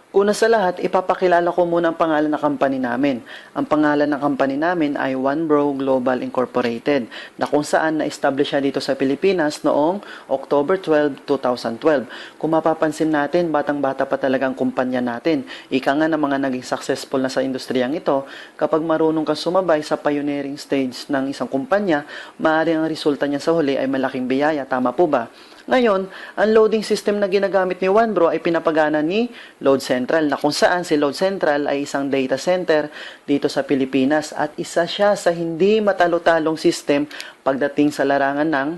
Una sa lahat, ipapakilala ko muna ang pangalan ng company namin. Ang pangalan ng company namin ay OneBro Global Incorporated, na kung saan na-establish siya dito sa Pilipinas noong October 12, 2012. Kung mapapansin natin, batang-bata pa talaga ang kumpanya natin. Ika nga ng mga naging successful na sa industriyang ito, kapag marunong kang sumabay sa pioneering stage ng isang kumpanya, maaaring ang resulta niya sa huli ay malaking biyaya. Tama po ba? Ngayon, ang loading system na ginagamit ni OneBro ay pinapagana ni Load Central, na kung saan si Load Central ay isang data center dito sa Pilipinas at isa siya sa hindi matalo-talong system pagdating sa larangan ng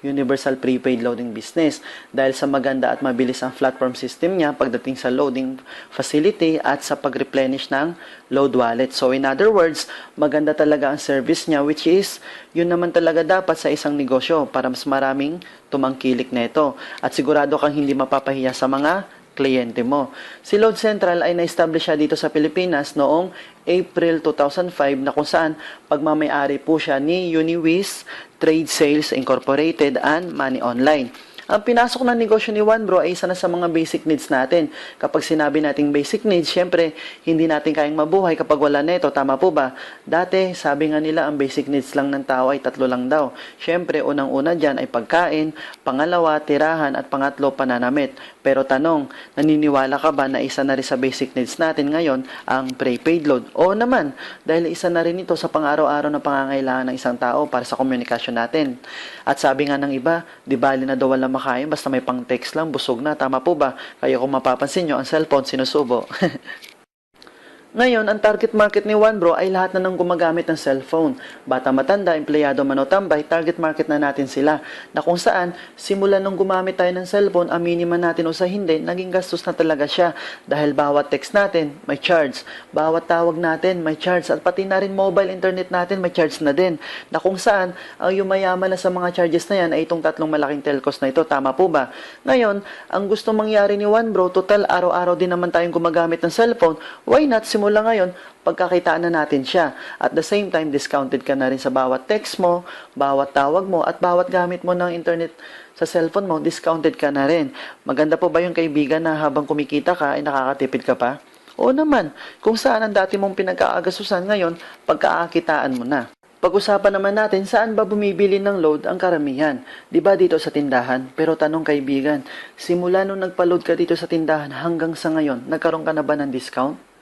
Universal Prepaid Loading Business dahil sa maganda at mabilis ang platform system niya pagdating sa loading facility at sa pag-replenish ng load wallet. So in other words, maganda talaga ang service niya, which is yun naman talaga dapat sa isang negosyo para mas maraming tumangkilik nito at sigurado kang hindi mapapahiya sa mga kliyente mo. Si Load Central ay na-establish siya dito sa Pilipinas noong April 2005 na kung saan pagmamayari po siya ni Uniwiz Trade Sales Incorporated and Money Online. Ang pinasok na negosyo ni OneBro ay isa na sa mga basic needs natin. Kapag sinabi nating basic needs, syempre, hindi natin kayang mabuhay kapag wala neto. Tama po ba? Dati, sabi nga nila, ang basic needs lang ng tao ay 3 lang daw. Syempre, unang-una dyan ay pagkain, pangalawa, tirahan, at pangatlo, pananamit. Pero tanong, naniniwala ka ba na isa na rin sa basic needs natin ngayon ang prepaid load? Oo naman, dahil isa na rin ito sa pang-araw-araw na pangangailangan ng isang tao para sa komunikasyon natin. At sabi nga ng iba, di bali na daw walang makain, basta may pang-text lang, busog na. Tama po ba? Kaya kung mapapansin nyo, ang cellphone sinusubo. Ngayon, ang target market ni OneBro ay lahat na nang gumagamit ng cellphone. Bata matanda, empleyado man o tambay, target market na natin sila. Na kung saan, simula nung gumamit tayo ng cellphone, aminin man natin o sa hindi, naging gastos na talaga siya. Dahil bawat text natin, may charge. Bawat tawag natin, may charge. At pati na rin mobile internet natin, may charge na din. Na kung saan, ang yumayaman na sa mga charges na yan ay itong 3 malaking telcos na ito. Tama po ba? Ngayon, ang gusto mangyari ni OneBro, total araw-araw din naman tayong gumagamit ng cellphone. Why not simula ngayon, pagkakitaan na natin siya. At the same time, discounted ka na rin sa bawat text mo, bawat tawag mo, at bawat gamit mo ng internet sa cellphone mo, discounted ka na rin. Maganda po ba yung kaibigan na habang kumikita ka, ay nakakatipid ka pa? Oo naman, kung saan ang dati mong pinagkaagasusan ngayon, pagkakakitaan mo na. Pag-usapan naman natin saan ba bumibili ng load ang karamihan. Di ba dito sa tindahan? Pero tanong kaibigan, simula nung nagpa-load ka dito sa tindahan hanggang sa ngayon, nagkaroon ka na ba ng discount?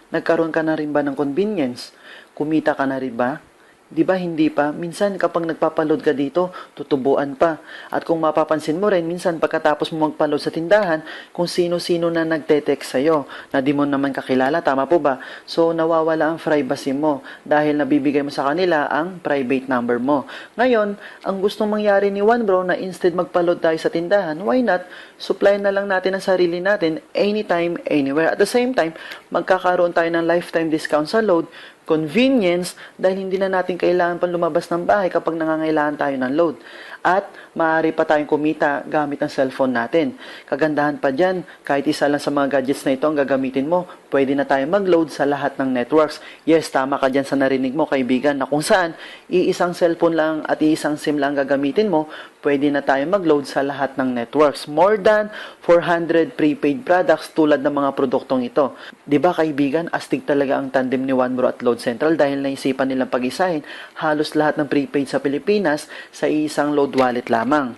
Nagkaroon ka na rin ba ng convenience? Kumita ka na rin ba? Di ba hindi pa? Minsan kapag nagpapaload ka dito, tutubuan pa. At kung mapapansin mo rin, minsan pagkatapos mo magpaload sa tindahan, kung sino-sino na nagte-text sa'yo, na di mo naman kakilala, tama po ba? So nawawala ang privacy mo dahil nabibigay mo sa kanila ang private number mo. Ngayon, ang gustong mangyari ni OneBro na instead magpaload tayo sa tindahan, why not? Supply na lang natin ang sarili natin anytime, anywhere. At the same time, magkakaroon tayo ng lifetime discount sa load, convenience dahil hindi na natin kailangan pang lumabas ng bahay kapag nangangailangan tayo ng load. At maaari pa tayong kumita gamit ang cellphone natin. Kagandahan pa dyan, kahit isa lang sa mga gadgets na ito ang gagamitin mo, pwede na tayo mag-load sa lahat ng networks. Yes, tama ka dyan sa narinig mo kaibigan na kung saan iisang cellphone lang at iisang SIM lang gagamitin mo, pwede na tayo mag-load sa lahat ng networks. More than 400 prepaid products tulad ng mga produktong ito. Diba kaibigan, astig talaga ang tandem ni OneBro at Load Central dahil naisipan nilang pag-isahin halos lahat ng prepaid sa Pilipinas sa isang load wallet lamang.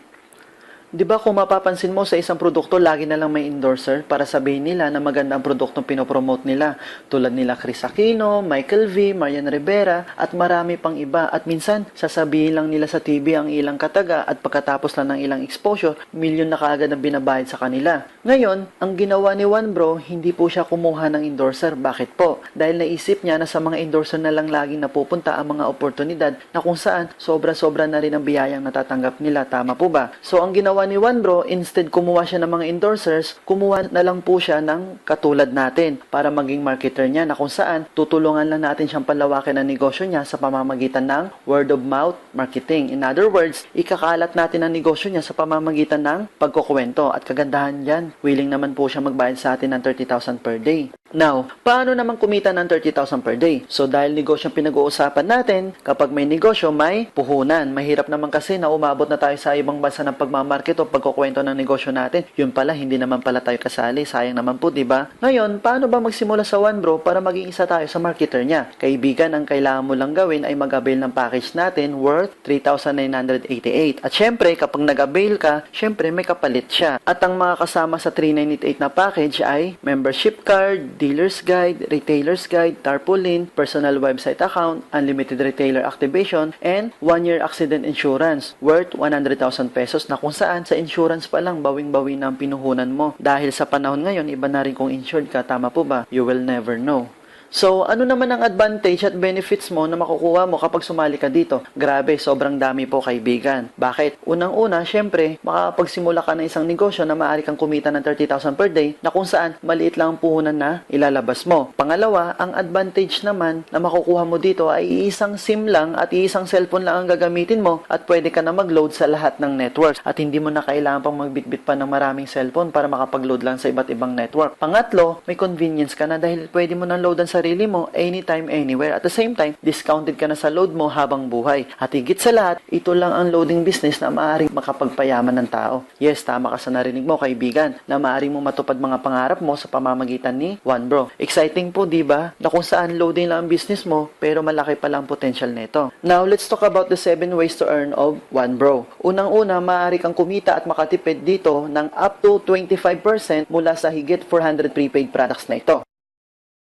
Di ba kung mapapansin mo sa isang produkto, lagi na lang may endorser para sabihin nila na maganda ang produktong pinopromote nila. Tulad nila Chris Aquino, Michael V, Marian Rivera, at marami pang iba. At minsan, sasabihin lang nila sa TV ang ilang kataga at pagkatapos lang ng ilang exposure, milyon na kaagad ang binabayad sa kanila. Ngayon, ang ginawa ni OneBro, hindi po siya kumuha ng endorser. Bakit po? Dahil naisip niya na sa mga endorser na lang laging napupunta ang mga oportunidad na kung saan sobra-sobra na rin ang biyayang natatanggap nila. Tama po ba? So, ang ginawa ni OneBro, instead kumuha siya ng mga endorsers, kumuha na lang po siya ng katulad natin para maging marketer niya na kung saan tutulungan lang natin siyang palawakin ang negosyo niya sa pamamagitan ng word of mouth marketing. In other words, ikakalat natin ang negosyo niya sa pamamagitan ng pagkukwento at kagandahan dyan, willing naman po siya magbayad sa atin ng 30,000 per day. Now, paano naman kumita ng 30,000 per day? So dahil negosyo ang pinag-uusapan natin, kapag may negosyo, may puhunan. Mahirap naman kasi na umabot na tayo sa ibang bansa ng pagmamarket o pagkukwento ng negosyo natin. Yun pala, hindi naman pala tayo kasali. Sayang naman po, di ba? Ngayon, paano ba magsimula sa OneBro para maging isa tayo sa marketer niya? Kaibigan, ang kailangan mo lang gawin ay mag-avail ng package natin worth 3,988. At syempre, kapag nag-avail ka, syempre may kapalit siya. At ang mga kasama sa 3,988 na package ay membership card, dealer's guide, retailer's guide, tarpaulin, personal website account, unlimited retailer activation, and 1-year accident insurance worth 100,000 pesos na kung saan sa insurance pa lang bawing-bawi na ang pinuhunan mo. Dahil sa panahon ngayon, iba na rin kung insured ka, tama po ba? You will never know. So, ano naman ang advantage at benefits mo na makukuha mo kapag sumali ka dito? Grabe, sobrang dami po kaibigan. Bakit? Unang-una, syempre, makapagsimula ka ng isang negosyo na maaari kang kumita ng 30,000 per day na kung saan maliit lang ang puhunan na ilalabas mo. Pangalawa, ang advantage naman na makukuha mo dito ay isang SIM lang at isang cellphone lang ang gagamitin mo at pwede ka na mag-load sa lahat ng networks at hindi mo na kailangan pang magbitbit pa ng maraming cellphone para makapag-load lang sa iba't ibang network. Pangatlo, may convenience ka na dahil pwede mo na loadan sa sarili mo anytime, anywhere. At the same time, discounted ka na sa load mo habang buhay. At higit sa lahat, ito lang ang loading business na maaaring makapagpayaman ng tao. Yes, tama ka sa narinig mo, kaibigan, na maaaring mo matupad mga pangarap mo sa pamamagitan ni OneBro. Exciting po, di ba? Na kung saan loading lang ang business mo, pero malaki pa lang potential nito. Now, let's talk about the 7 ways to earn of OneBro. Unang-una, maaari kang kumita at makatipid dito ng up to 25% mula sa higit 400 prepaid products na ito.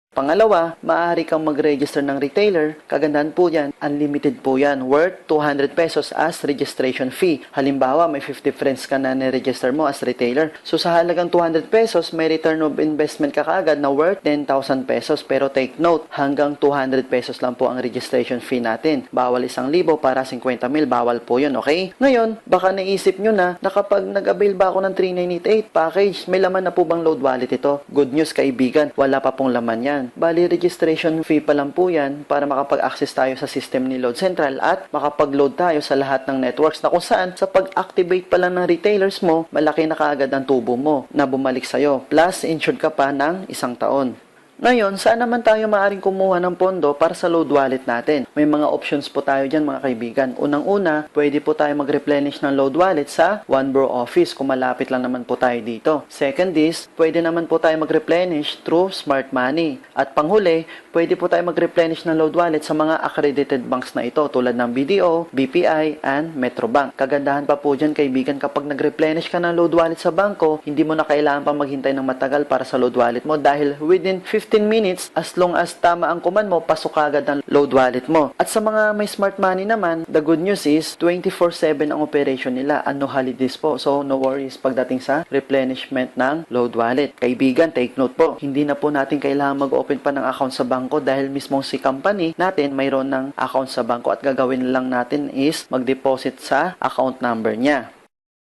Pangalawa, maaari kang mag-register ng retailer. Kagandahan po yan, unlimited po yan, worth 200 pesos as registration fee. Halimbawa, may 50 friends ka na ni-register mo as retailer. So sa halagang 200 pesos, may return of investment ka kaagad na worth 10,000 pesos. Pero take note, hanggang 200 pesos lang po ang registration fee natin. Bawal 1,000 para 50,000, bawal po yun, okay? Ngayon, baka naisip nyo na kapag nag-avail ba ako ng 3,988 package, may laman na po bang load wallet ito? Good news kaibigan, wala pa pong laman yan. Bali, registration fee pa lang po yan para makapag-access tayo sa system ni Load Central at makapag-load tayo sa lahat ng networks na kung saan sa pag-activate pa lang ng retailers mo, malaki na kaagad ang tubo mo na bumalik sa'yo. Plus, insured ka pa ng 1 taon. Ngayon, saan naman tayo maaaring kumuha ng pondo para sa load wallet natin? May mga options po tayo dyan mga kaibigan. Unang-una, pwede po tayo mag-replenish ng load wallet sa OneBro office kung malapit lang naman po tayo dito. Second is, pwede naman po tayo mag-replenish through smart money. At panghuli, pwede po tayo mag-replenish ng load wallet sa mga accredited banks na ito tulad ng BDO, BPI, and Metrobank. Kagandahan pa po dyan kaibigan kapag nag-replenish ka ng load wallet sa bangko, hindi mo na kailangan pang maghintay ng matagal para sa load wallet mo dahil within 15 minutes, as long as tama ang command mo, pasok agad ang load wallet mo. At sa mga may smart money naman, the good news is 24/7 ang operation nila and no holidays po. So, no worries pagdating sa replenishment ng load wallet. Kaibigan, take note po, hindi na po natin kailangan mag-open pa ng account sa bangko dahil mismong si company natin mayroon ng account sa bangko at gagawin lang natin is mag-deposit sa account number niya.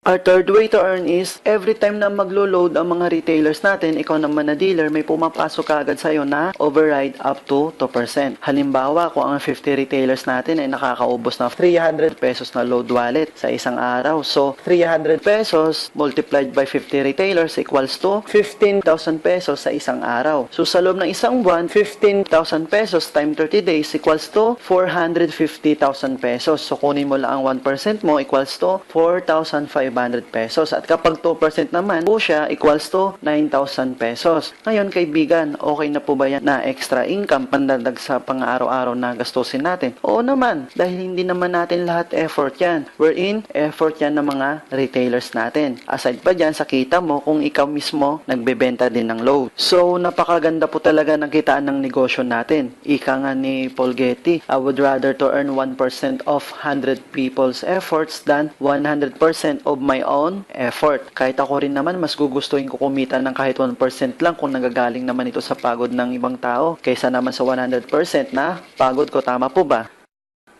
Our third way to earn is, every time na maglo-load ang mga retailers natin, ikaw naman na dealer, may pumapasok kaagad sa'yo na override up to 2%. Halimbawa, kung ang 50 retailers natin ay nakakaubos na 300 pesos na load wallet sa isang araw. So, 300 pesos multiplied by 50 retailers equals to 15,000 pesos sa isang araw. So, sa loob ng isang buwan, 15,000 pesos times 30 days equals to 450,000 pesos. So, kunin mo lang ang 1% mo equals to 4,500 pesos. At kapag 2% naman po siya equals to 9,000 pesos. Ngayon kaibigan, okay na po ba yan na extra income pandadag sa pang-araw-araw na gastusin natin? Oo naman, dahil hindi naman natin lahat effort yan. Wherein, effort yan ng mga retailers natin. Aside pa dyan, sa kita mo kung ikaw mismo nagbebenta din ng load. So, napakaganda po talaga ng kitaan ng negosyo natin. Ika nga ni Paul Getty, I would rather to earn 1% of 100 people's efforts than 100% of my own effort. Kahit ako rin naman, mas gugustuhin ko kumita ng kahit 1% lang kung nagagaling naman ito sa pagod ng ibang tao kaysa naman sa 100% na pagod ko. Tama po ba?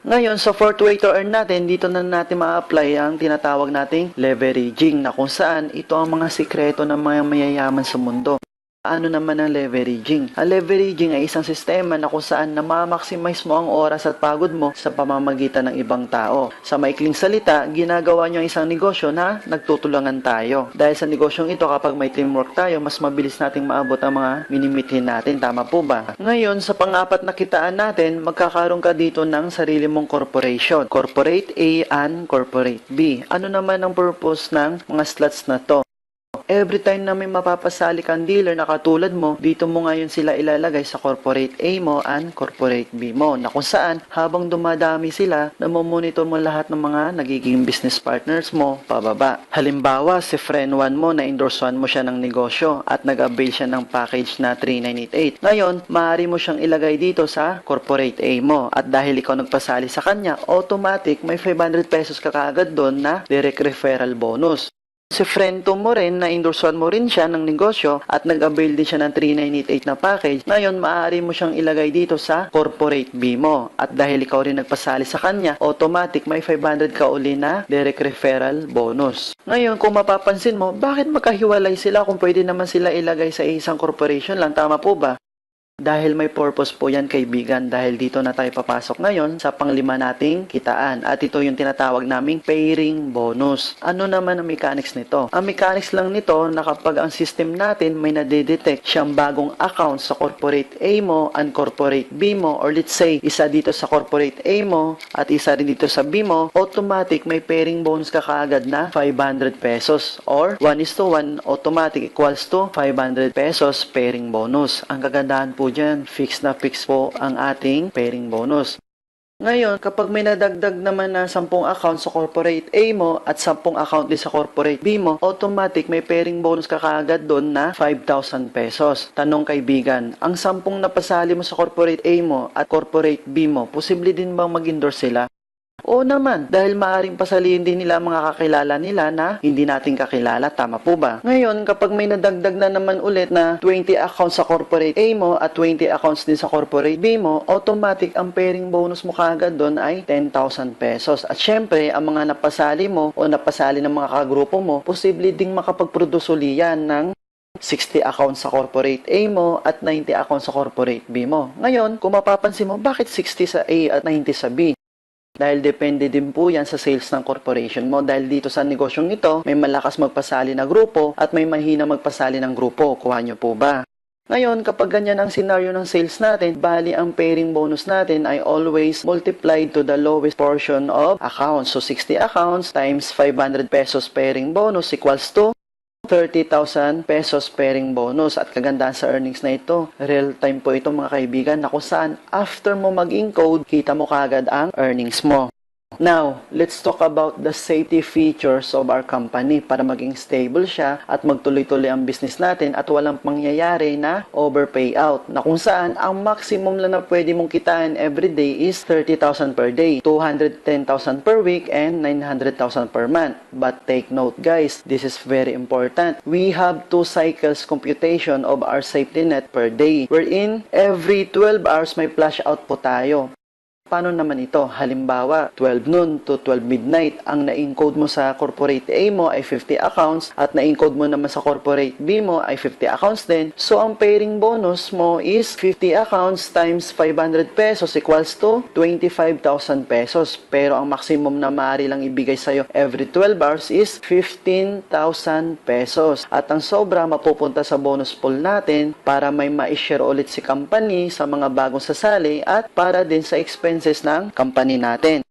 Ngayon, sa fourth way to earn natin, dito na natin ma-apply ang tinatawag nating leveraging na kung saan ito ang mga sikreto ng mga mayayaman sa mundo. Ano naman ang leveraging? Ang leveraging ay isang sistema na kung saan na-maximize mo ang oras at pagod mo sa pamamagitan ng ibang tao. Sa maikling salita, ginagawa niyo ang isang negosyo na nagtutulungan tayo. Dahil sa negosyong ito, kapag may teamwork tayo, mas mabilis nating maabot ang mga minimithin natin. Tama po ba? Ngayon, sa pang-apat na kitaan natin, magkakaroon ka dito ng sarili mong corporation. Corporate A and Corporate B. Ano naman ang purpose ng mga slots na to? Every time na may mapapasali kang dealer na katulad mo, dito mo ngayon sila ilalagay sa Corporate A mo and Corporate B mo, na kung saan habang dumadami sila, namomonitor mo lahat ng mga nagiging business partners mo pababa. Halimbawa, si friend 1 mo na endorsean mo siya ng negosyo at nag-avail siya ng package na 3988. Ngayon, maaari mo siyang ilagay dito sa Corporate A mo, at dahil ikaw nagpasali sa kanya, automatic may 500 pesos ka kaagad doon na direct referral bonus. Si friend to mo rin na endorsean mo rin siya ng negosyo at nag-avail din siya ng 3988 na package. Ngayon, maaari mo siyang ilagay dito sa Corporate B mo. At dahil ikaw rin nagpasali sa kanya, automatic may 500 ka uli na direct referral bonus. Ngayon, kung mapapansin mo, bakit magkahiwalay sila kung pwede naman sila ilagay sa isang corporation lang? Tama po ba? Dahil may purpose po yan, kaibigan, dahil dito na tayo papasok ngayon sa panglima nating kitaan. At ito yung tinatawag naming pairing bonus. Ano naman ang mechanics nito? Ang mechanics lang nito na kapag ang system natin may nadedetect siyang bagong account sa Corporate A mo and Corporate B mo, or let's say, isa dito sa Corporate A mo at isa rin dito sa B mo, automatic may pairing bonus ka kaagad na 500 pesos or 1:1 automatic equals to 500 pesos pairing bonus. Ang kagandahan po dyan, fix na fix po ang ating pairing bonus. Ngayon, kapag may nadagdag naman na 10 account sa Corporate A mo at 10 account din sa Corporate B mo, automatic may pairing bonus ka kaagad doon na 5,000 pesos. Tanong kaibigan, ang 10 napasali mo sa Corporate A mo at Corporate B mo, posible din bang mag-endorse sila? Oo naman, dahil maaaring pasalihin din nila mga kakilala nila na hindi natin kakilala, tama po ba? Ngayon, kapag may nadagdag na naman ulit na 20 accounts sa Corporate A mo at 20 accounts din sa Corporate B mo, automatic ang pairing bonus mo kaagad doon ay 10,000 pesos. At syempre, ang mga napasali mo o napasali ng mga kagrupo mo, posible ding makapag-produce uli yan ng 60 accounts sa Corporate A mo at 90 accounts sa Corporate B mo. Ngayon, kung mapapansin mo, bakit 60 sa A at 90 sa B? Dahil depende din po yan sa sales ng corporation mo. Dahil dito sa negosyong ito, may malakas magpasali na grupo at may mahina magpasali ng grupo. Kuha nyo po ba? Ngayon, kapag ganyan ang scenario ng sales natin, bali ang pairing bonus natin ay always multiplied to the lowest portion of accounts. So, 60 accounts times 500 pesos pairing bonus equals to 30,000 pesos pairing bonus. At kagandahan sa earnings na ito, real time po ito mga kaibigan, na kung saan after mo mag-encode, kita mo kagad ang earnings mo. Now, let's talk about the safety features of our company para maging stable siya at magtuloy-tuloy ang business natin at walang pangyayari na overpayout, na kung saan ang maximum lang na pwede mong kitain every day is 30,000 per day, 210,000 per week, and 900,000 per month. But take note guys, this is very important. We have 2 cycles computation of our safety net per day, wherein every 12 hours may flash out po tayo. Paano naman ito? Halimbawa, 12 noon to 12 midnight, ang na-encode mo sa Corporate A mo ay 50 accounts at na-encode mo naman sa Corporate B mo ay 50 accounts din. So, ang pairing bonus mo is 50 accounts times 500 pesos equals to 25,000 pesos. Pero ang maximum na maaari lang ibigay sa'yo every 12 hours is 15,000 pesos. At ang sobra mapupunta sa bonus pool natin para may ma-share ulit si company sa mga bagong sasali at para din sa expense ng company natin.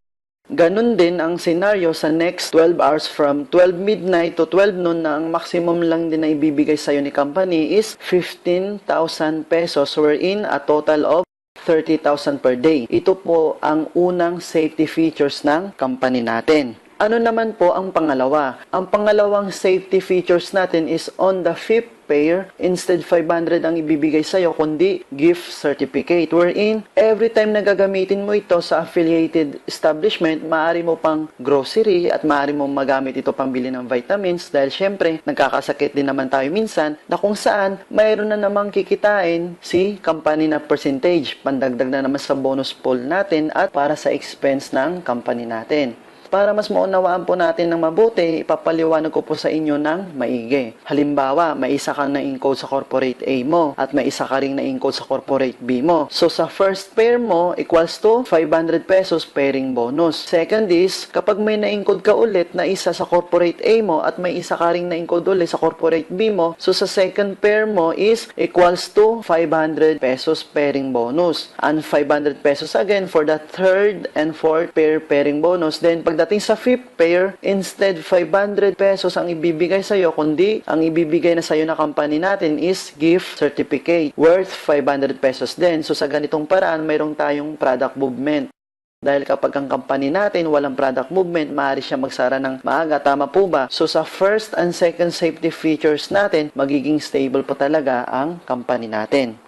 Ganun din ang scenario sa next 12 hours from 12 midnight to 12 noon, na ang maximum lang din na ibibigay sa'yo ni company is 15,000 pesos, wherein a total of 30,000 per day. Ito po ang unang safety features ng company natin. Ano naman po ang pangalawa? Ang pangalawang safety features natin is on the 5th pair, instead 500 ang ibibigay sa'yo, kundi gift certificate, wherein every time na gagamitin mo ito sa affiliated establishment, maaari mo pang grocery at maaari mo magamit ito pang bili ng vitamins, dahil syempre nagkakasakit din naman tayo minsan, na kung saan mayroon na namang kikitain si company na percentage, pandagdag na naman sa bonus pool natin at para sa expense ng company natin. Para mas maunawaan po natin ng mabuti, ipapaliwanag ko po sa inyo ng maigi. Halimbawa, may isa kang na-encode sa corporate A mo at may isa ka ring na-encode sa corporate B mo. So sa first pair mo equals to 500 pesos pairing bonus. Second is, kapag may na-encode ka ulit na isa sa corporate A mo at may isa ka ring na-encode ulit sa corporate B mo, so sa second pair mo is equals to 500 pesos pairing bonus. And 500 pesos again for the third and fourth pair pairing bonus. Then pagdating sa fifth pair, instead 500 pesos ang ibibigay sa'yo, kundi ang ibibigay na sa'yo na company natin is gift certificate worth 500 pesos din. So sa ganitong paraan, mayroong tayong product movement. Dahil kapag ang company natin walang product movement, maaari siya magsara ng maaga. Tama po ba? So sa first and second safety features natin, magiging stable po talaga ang company natin.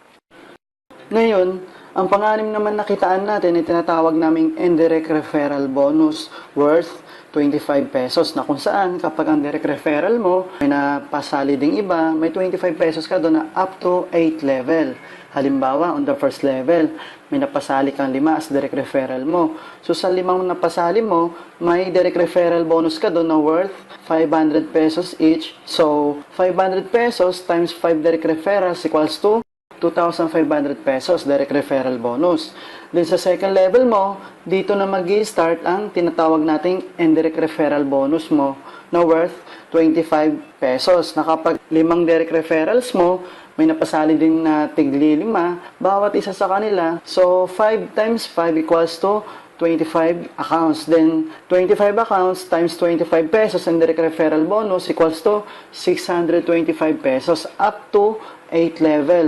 Ngayon, ang pang-anim naman na kitaan natin ay tinatawag naming indirect referral bonus worth 25 pesos, na kung saan kapag ang direct referral mo may napasali ding iba, may 25 pesos ka doon na up to 8 level. Halimbawa, on the first level, may napasali kang 5 as direct referral mo. So sa 5 napasali mo, may direct referral bonus ka doon na worth 500 pesos each. So 500 pesos times 5 direct referrals equals to 2,500 pesos direct referral bonus. Then sa second level mo, dito na mag-i-start ang tinatawag nating indirect referral bonus mo na worth 25 pesos. Na kapag 5 direct referrals mo, may napasali din na tigli 5, bawat isa sa kanila. So 5 times 5 equals to 25 accounts. Then 25 accounts times 25 pesos and direct referral bonus equals to 625 pesos up to 8 level.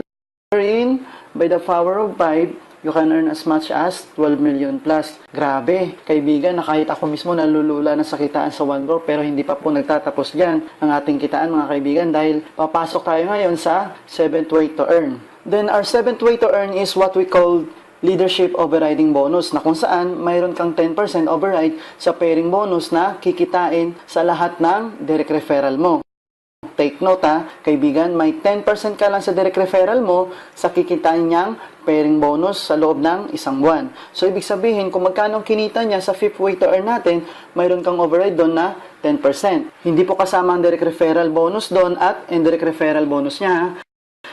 Wherein, by the power of 5, you can earn as much as 12 million plus. Grabe, kaibigan, na kahit ako mismo nalulula na sa kitaan sa 1 crore, pero hindi pa po nagtatapos dyan ang ating kitaan, mga kaibigan, dahil papasok tayo ngayon sa 7th way to earn. Then, our 7th way to earn is what we call leadership overriding bonus, na kung saan mayroon kang 10% override sa pairing bonus na kikitain sa lahat ng direct referral mo. Take note kaibigan, may 10% ka lang sa direct referral mo sa kikitain niyang pairing bonus sa loob ng isang buwan. So, ibig sabihin, kung magkano kinita niya sa 5th way to earn natin, mayroon kang override doon na 10%. Hindi po kasama ang direct referral bonus doon at indirect referral bonus niya,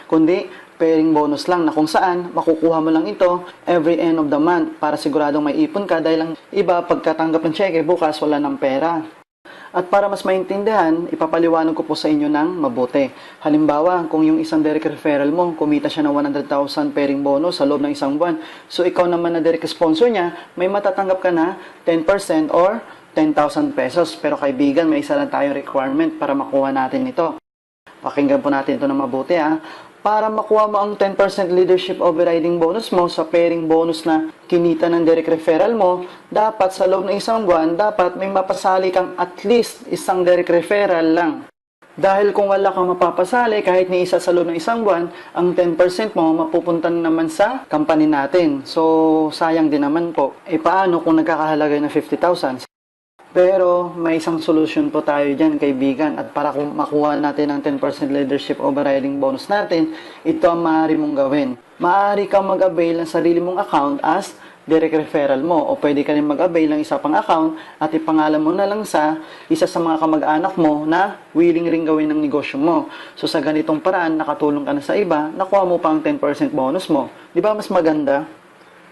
kundi pairing bonus lang, na kung saan makukuha mo lang ito every end of the month para siguradong may ipon ka, dahil ang iba pagkatanggap ng cheque bukas wala ng pera. At para mas maintindihan, ipapaliwanag ko po sa inyo ng mabuti. Halimbawa, kung yung isang direct referral mo, kumita siya ng 100,000 pairing bonus sa loob ng isang buwan. So, ikaw naman na direct sponsor niya, may matatanggap ka na 10% or 10,000 pesos. Pero kaibigan, may isa lang tayong requirement para makuha natin ito. Pakinggan po natin ito ng mabuti Para makuha mo ang 10% leadership overriding bonus mo sa pairing bonus na kinita ng direct referral mo, dapat sa loob ng isang buwan, dapat may mapasali kang at least isang direct referral lang. Dahil kung wala kang mapapasali kahit ni isa sa loob ng isang buwan, ang 10% mo mapupunta naman sa company natin. So, sayang din naman po. Paano kung nagkakahalaga ng 50,000? Pero may isang solution po tayo dyan, kaibigan, at para kung makuha natin ang 10% leadership overriding bonus natin, ito ang maaari mong gawin. Maaari kang mag-avail ng sarili mong account as direct referral mo, o pwede ka rin mag-avail ng isa pang account at ipangalan mo na lang sa isa sa mga kamag-anak mo na willing ring gawin ng negosyo mo. So sa ganitong paraan, nakatulong ka na sa iba, nakuha mo pa ang 10% bonus mo. Di ba mas maganda?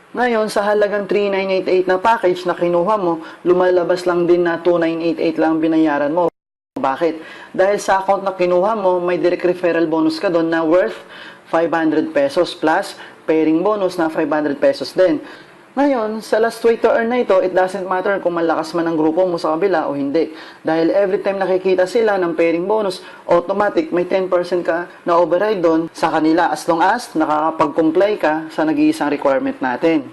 Ngayon, sa halagang 3,988 na package na kinuha mo, lumalabas lang din na 2,988 lang binayaran mo. Bakit? Dahil sa account na kinuha mo, may direct referral bonus ka doon na worth 500 pesos plus pairing bonus na 500 pesos din. Ngayon, sa last way to earn na ito, it doesn't matter kung malakas man ang grupo mo sa kabila o hindi. Dahil every time nakikita sila ng pairing bonus, automatic may 10% ka na override doon sa kanila as long as nakakapag-comply ka sa nag-iisang requirement natin.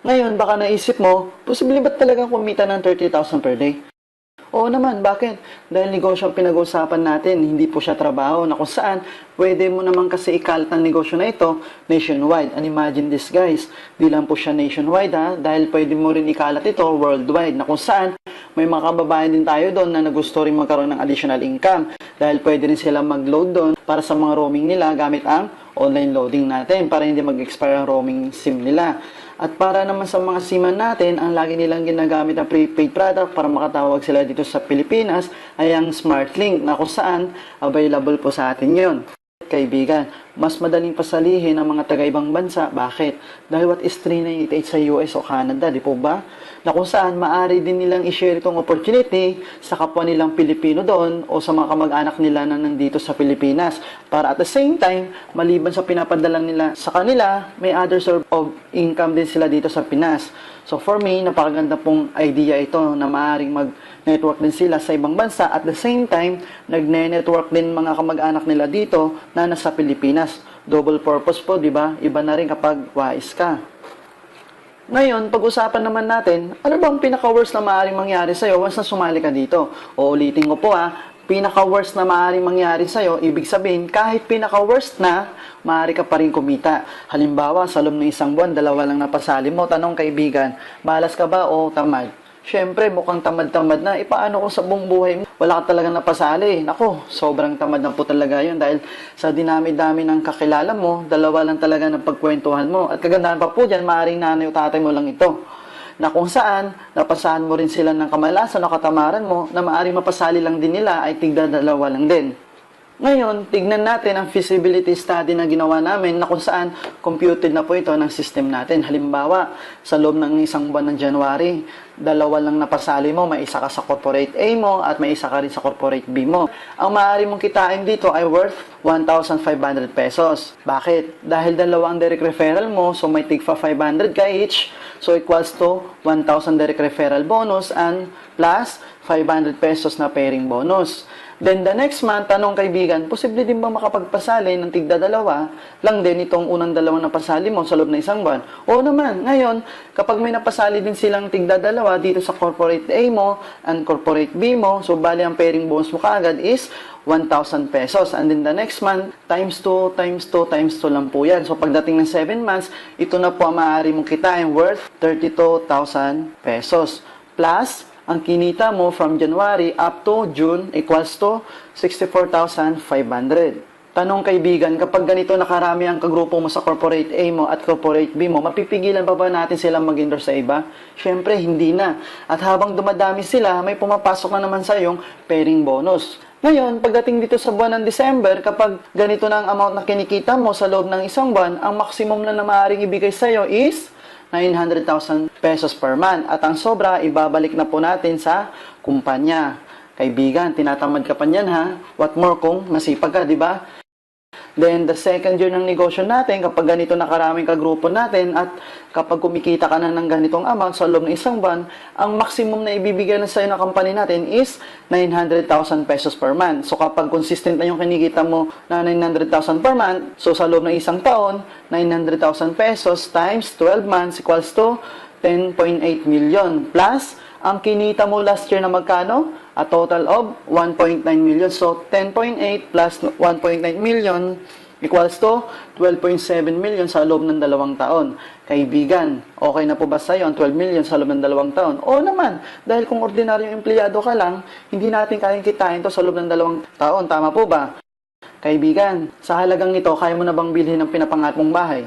Ngayon, baka naisip mo, posible ba talagang kumita ng 30,000 per day? Oo naman, bakit? Dahil negosyo ang pinag-uusapan natin, hindi po siya trabaho, na kung saan pwede mo naman kasi ikalat ang negosyo na ito nationwide. And imagine this guys, di lang po siya nationwide dahil pwede mo rin ikalat ito worldwide, na kung saan may mga kababayan din tayo doon na nagusto rin magkaroon ng additional income dahil pwede rin sila mag-load doon para sa mga roaming nila gamit ang online loading natin para hindi mag-expire ang roaming SIM nila. At para naman sa mga SIM-an natin, ang lagi nilang ginagamit na prepaid product para makatawag sila dito sa Pilipinas ay ang SmartLink na kung saan available po sa atin yun. Kaibigan, mas madaling pasalihin ang mga taga-ibang bansa. Bakit? Dahil what is 398 sa US o Canada, di po ba? Na kung saan maaari din nilang i-share itong opportunity sa kapwa nilang Pilipino doon o sa mga kamag-anak nila na nandito sa Pilipinas. Para at the same time, maliban sa pinapadala nila sa kanila, may other source of income din sila dito sa Pinas. So for me, napakaganda pong idea ito na maaaring mag-network din sila sa ibang bansa. At the same time, nagne-network din mga kamag-anak nila dito na nasa Pilipinas. Double purpose po, di ba? Iba na rin kapag wais ka. Ngayon, pag-usapan naman natin, ano bang pinaka-worst na maaaring mangyari sa'yo once na sumali ka dito? O ulitin ko po pinaka-worst na maaaring mangyari sa'yo, ibig sabihin, kahit pinaka-worst na, maaari ka pa rin kumita. Halimbawa, sa loob ng isang buwan, 2 lang napasali mo. Tanong kaibigan, malas ka ba o tamad? Siyempre, mukhang tamad-tamad na. Paano kung sa buong buhay mo, wala ka talaga napasali? Nako, sobrang tamad na po talaga yun dahil sa dinami-dami ng kakilala mo, 2 lang talaga ng pagkwentuhan mo. At kagandahan pa po dyan, maaaring nanay o tatay mo lang ito. Na kung saan, napasahan mo rin sila ng kamalasan o katamaran mo na maaaring mapasali lang din nila ay tigda 2 lang din. Ngayon, tignan natin ang feasibility study na ginawa namin na kung saan computed na po ito ng system natin. Halimbawa, sa loob ng isang buwan ng January, 2 lang napasali mo, may isa ka sa corporate A mo at may isa ka rin sa corporate B mo. Ang maaari mong kitain dito ay worth 1,500 pesos. Bakit? Dahil 2 ang direct referral mo, so may tigpa 500 ka each, so equals to 1,000 direct referral bonus and plus 500 pesos na pairing bonus. Then the next month, tanong kaibigan, posible din ba makapagpasali ng tigda 2 lang din itong unang 2 na pasali mo sa loob ng isang buwan? Oo naman. Ngayon, kapag may napasali din silang tigda 2 dito sa corporate A mo and corporate B mo, so bali ang pairing bonus mo kaagad is 1,000 pesos. And then the next month, times 2, times 2, times 2 lang po yan. So pagdating ng 7 months, ito na po ang maaari mong kitain worth 32,000 pesos. Plus, ang kinita mo from January up to June equals to 64,500. Tanong kaibigan, kapag ganito nakarami ang kagrupo mo sa corporate A mo at corporate B mo, mapipigilan pa ba natin silang mag-endorse sa iba? Siyempre, hindi na. At habang dumadami sila, may pumapasok na naman sa iyong pairing bonus. Ngayon, pagdating dito sa buwan ng December, kapag ganito na ang amount na kinikita mo sa loob ng isang buwan, ang maximum na maaaring ibigay sa iyo is 900,000 pesos per month. At ang sobra, ibabalik na po natin sa kumpanya. Kaibigan, tinatamad ka pa niyan ha? What more kung masipag ka, di ba? Then, the second year ng negosyo natin, kapag ganito na karaming kagrupo natin at kapag kumikita ka na ng ganitong amount sa loob ng isang buwan, ang maximum na ibibigay na sa'yo ng company natin is 900,000 pesos per month. So, kapag consistent na yung kinikita mo na 900,000 per month, so sa loob ng isang taon, 900,000 pesos times 12 months equals to 10.8 million. Plus, ang kinita mo last year na magkano? A total of 1.9 million. So, 10.8 plus 1.9 million equals to 12.7 million sa loob ng 2 taon. Kaibigan, okay na po ba sa'yo ang 12 million sa loob ng 2 taon? Oo naman, dahil kung ordinaryong empleyado ka lang, hindi natin kayang kitain to sa loob ng 2 taon. Tama po ba? Kaibigan, sa halagang ito, kaya mo na bang bilhin ang pinapangarap mong bahay?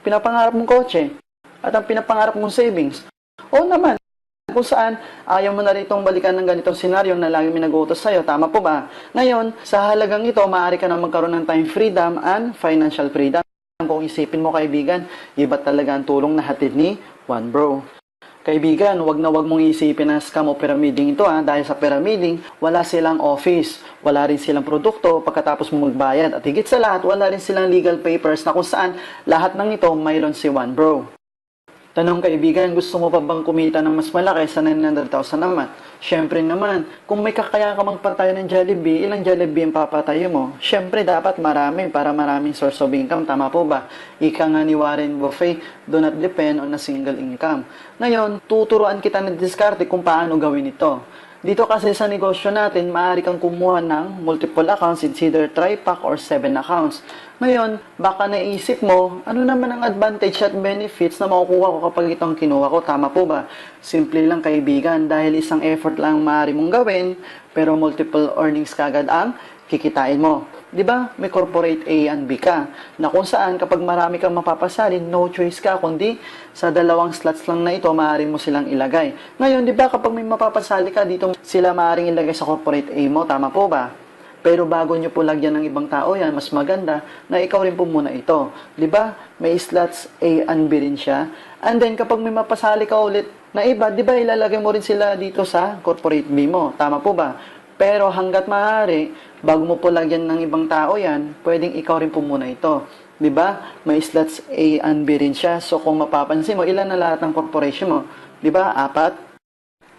Pinapangarap mong kotse? At ang pinapangarap mong savings? Oo naman. Kung saan, ayaw mo na rin itong balikan ng ganitong senaryo na lagi may nag-uutos sa'yo. Tama po ba? Ngayon, sa halagang ito, maaari ka na magkaroon ng time freedom and financial freedom. Kung isipin mo kaibigan, iba talaga ang tulong na hatid ni One Bro. Kaibigan, wag na wag mong isipin na scam o pyramiding ito dahil sa pyramiding, wala silang office, wala rin silang produkto pagkatapos mo magbayad. At higit sa lahat, wala rin silang legal papers na kung saan lahat ng ito mayroon si One Bro. Tanong kaibigan, gusto mo pa bang kumita ng mas malaki sa 900,000 naman? Siyempre naman, kung may kakaya ka magpatayo ng Jollibee, ilang Jollibee ang papatayo mo? Siyempre dapat marami para maraming source of income. Tama po ba? Ika nga ni Warren Buffett, do not depend on a single income. Ngayon, tuturuan kita ng diskarte kung paano gawin ito. Dito kasi sa negosyo natin, maaari kang kumuha ng multiple accounts, it's either tri-pack or 7 accounts. Ngayon, baka naisip mo, ano naman ang advantage at benefits na makukuha ko kapag itong kinuha ko? Tama po ba? Simple lang kaibigan, dahil isang effort lang maaari mong gawin, pero multiple earnings kagad ang kikitain mo. Di ba? May corporate A and B ka. Na kung saan, kapag marami kang mapapasali, no choice ka, kundi sa dalawang slots lang na ito, maaari mo silang ilagay. Ngayon, di ba, kapag may mapapasali ka, dito sila maaaring ilagay sa corporate A mo. Tama po ba? Pero bago nyo po lagyan ng ibang tao yan, mas maganda na ikaw rin po muna ito. Di ba? May slots A and B rin siya. And then, kapag may mapasali ka ulit na iba, di ba, ilalagay mo rin sila dito sa corporate B mo. Tama po ba? Pero hanggat maaari, bago mo po lagyan ng ibang tao yan, pwedeng ikaw rin po muna ito. Di ba? May slots A and B rin siya. So, kung mapapansin mo, ilan na lahat ng corporation mo? Di ba? 4.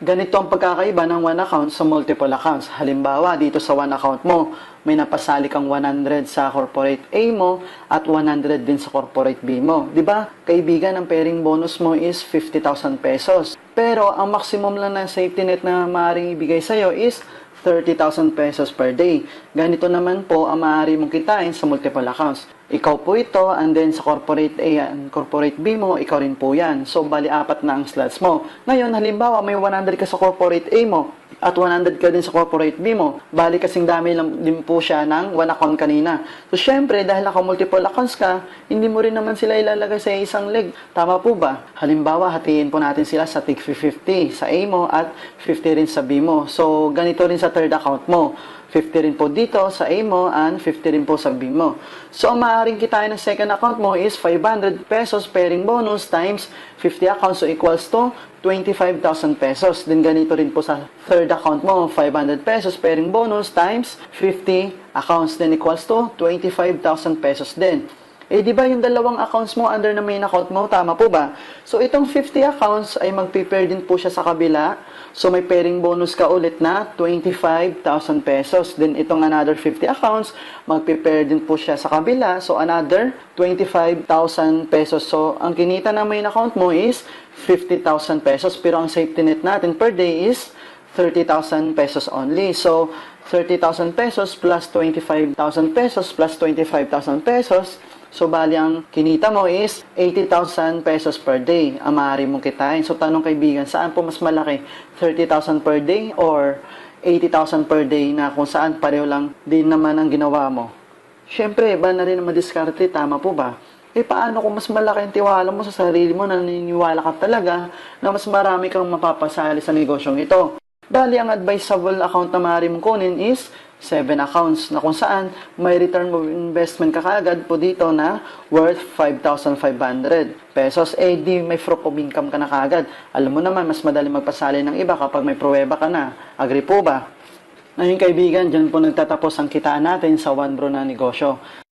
Ganito ang pagkakaiba ng one account sa multiple accounts. Halimbawa, dito sa one account mo, may napasali kang 100 sa corporate A mo at 100 din sa corporate B mo. 'Di ba? Kaibigan, ang pairing bonus mo is 50,000 pesos. Pero ang maximum lang na safety net na maaaring ibigay sa iyo is 30,000 pesos per day. Ganito naman po ang maaari mong kitain sa multiple accounts. Ikaw po ito, and then sa corporate A and corporate B mo, ikaw rin po yan. So, bali 4 na ang slots mo. Ngayon, halimbawa, may 100 ka sa corporate A mo at 100 ka din sa corporate B mo. Bali kasing dami lang din po siya ng one account kanina. So, syempre, dahil naka-multiple accounts ka, hindi mo rin naman sila ilalagay sa isang leg. Tama po ba? Halimbawa, hatiin po natin sila sa tig 50 sa A mo at 50 rin sa B mo. So, ganito rin sa third account mo. 50 rin po dito sa A mo and 50 rin po sa B mo. So, ang maaaring kitain ng second account mo is 500 pesos pairing bonus times 50 accounts, so equals to 25,000 pesos. Then, ganito rin po sa third account mo, 500 pesos pairing bonus times 50 accounts, then equals to 25,000 pesos din. Eh, di ba yung dalawang accounts mo under na main account mo? Tama po ba? So, itong 50 accounts ay mag-prepare din po siya sa kabila. So, may pairing bonus ka ulit na 25,000 pesos. Then, itong another 50 accounts, mag-prepare din po siya sa kabila. So, another 25,000 pesos. So, ang kinita ng main account mo is 50,000 pesos. Pero ang safety net natin per day is 30,000 pesos only. So, 30,000 pesos plus 25,000 pesos plus 25,000 pesos. So, bali ang kinita mo is 80,000 pesos per day ang maaari mong kitain. So, tanong kaibigan, saan po mas malaki? 30,000 per day or 80,000 per day na kung saan pareho lang din naman ang ginawa mo? Siyempre, iba na rin ang madiskarte, tama po ba? Eh, paano kung mas malaki ang tiwala mo sa sarili mo, naniniwala ka talaga na mas marami kang mapapasali sa negosyong ito? Bali, ang advisable account na maaari mong kunin is 7 accounts na kung saan may return of investment ka kaagad po dito na worth 5,500 pesos. Eh, di may proof of income ka na kaagad. Alam mo naman, mas madali magpasali ng iba kapag may pruweba ka na. Agree po ba? Ngayon kaibigan, dyan po nagtatapos ang kitaan natin sa One Bro na negosyo.